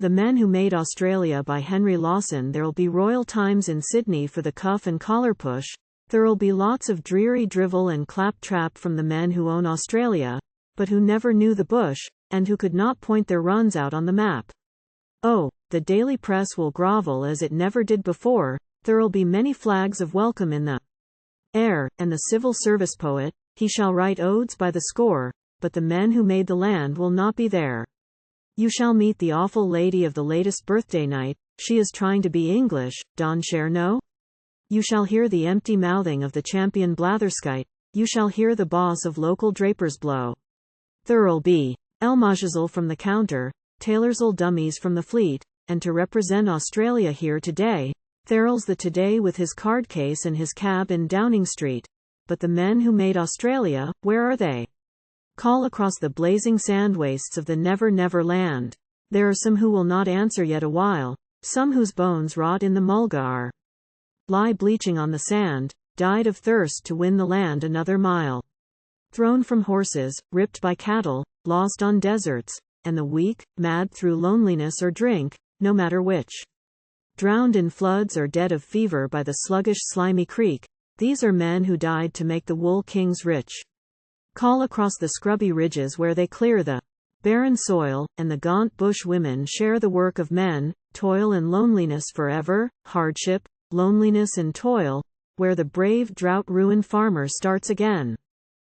The Men Who Made Australia by Henry Lawson. There'll be royal times in Sydney for the cuff and collar push. There'll be lots of dreary drivel and claptrap from the men who own Australia, but who never knew the bush, and who could not point their runs out on the map. Oh, the daily press will grovel as it never did before. There'll be many flags of welcome in the air, and the civil service poet, he shall write odes by the score, but the men who made the land will not be there. You shall meet the awful lady of the latest birthday night, she is trying to be English, donĺt-cher-know? You shall hear the empty mouthing of the champion blatherskite, you shall hear the boss of local drapers blow. There'll be Ĺmajahsĺ from the counter, tailorsĺ dummies from the fleet, and to represent Australia here today, Thereĺs the today with his card case and his cab in Downing Street. But the men who made Australia, where are they? Call across the blazing sand wastes of the never never land. There are some who will not answer yet awhile, some whose bones rot in the mulga lie bleaching on the sand, died of thirst to win the land another mile. Thrown from horses, ripped by cattle, lost on deserts, and the weak, mad through loneliness or drink, no matter which. Drowned in floods or dead of fever by the sluggish slimy creek, these are men who died to make the wool kings rich. Call across the scrubby ridges where they clear the barren soil, and the gaunt bush women share the work of men, toil and loneliness forever, hardship, loneliness and toil, where the brave drought-ruined farmer starts again.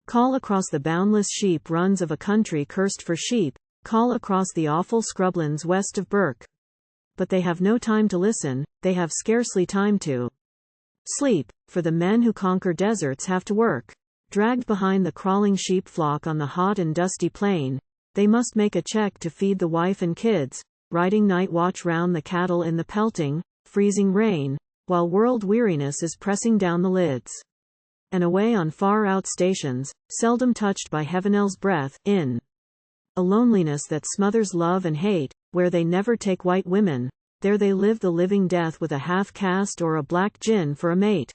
Call across the boundless sheep runs of a country cursed for sheep, call across the awful scrublands west of Burke. But they have no time to listen, they have scarcely time to sleep, for the men who conquer deserts have to work. Dragged behind the crawling sheep flock on the hot and dusty plain, they must make a check to feed the wife and kids, riding night watch round the cattle in the pelting, freezing rain, while world weariness is pressing down the lids. And away on far-out stations, seldom touched by heaven's breath, in a loneliness that smothers love and hate, where they never take white women, there they live the living death with a half-caste or a black gin for a mate.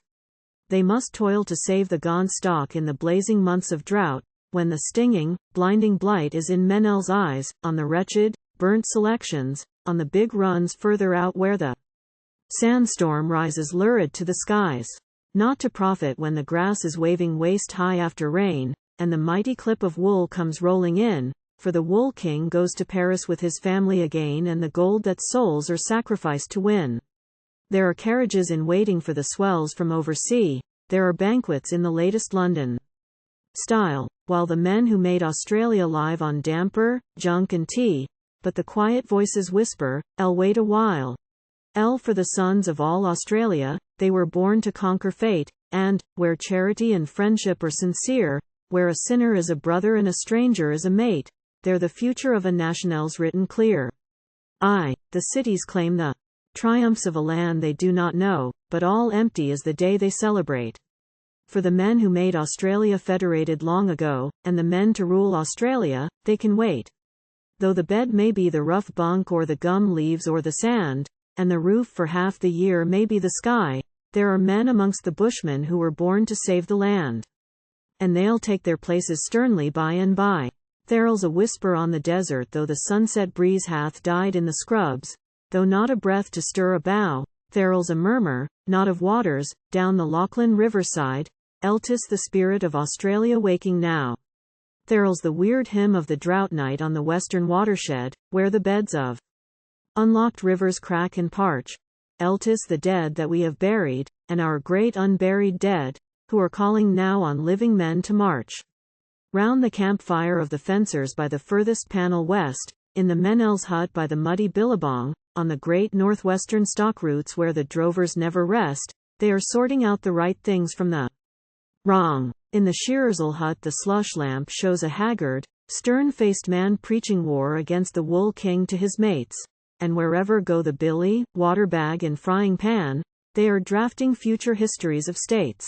They must toil to save the gaunt stock in the blazing months of drought, when the stinging, blinding blight is in men's eyes, on the wretched, burnt selections, on the big runs further out where the sandstorm rises lurid to the skies. Not to profit when the grass is waving waist-high after rain, and the mighty clip of wool comes rolling in, for the wool king goes to Paris with his family again and the gold that souls are sacrificed to win. There are carriages in waiting for the swells from oversea, there are banquets in the latest London style, while the men who made Australia live on damper, junk and tea, but the quiet voices whisper, wait a while. For the sons of all Australia, they were born to conquer fate, and, where charity and friendship are sincere, where a sinner is a brother and a stranger is a mate, there the future of a national's written clear. Aye, the cities claim the triumphs of a land they do not know, but all empty is the day they celebrate. For the men who made Australia federated long ago, and the men to rule Australia, they can wait. Though the bed may be the rough bunk or the gum leaves or the sand, and the roof for half the year may be the sky, there are men amongst the bushmen who were born to save the land. And they'll take their places sternly by and by. Thereĺ's a whisper on the desert though the sunset breeze hath died in the scrubs, though not a breath to stir a bough, Thereĺ's a murmur, not of waters, down the Lachlan riverside, 'tis the spirit of Australia waking now. Thereĺ's the weird hymn of the drought night on the western watershed, where the beds of unlocked rivers crack and parch, 'tis the dead that we have buried, and our great unburied dead, who are calling now on living men to march. Round the campfire of the fencers by the furthest panel west, in the Menel's hut by the muddy billabong, on the great northwestern stock routes where the drovers never rest, they are sorting out the right things from the wrong. In the shearer's hut the slush lamp shows a haggard, stern-faced man preaching war against the wool king to his mates. And wherever go the billy, water bag and frying pan, they are drafting future histories of states.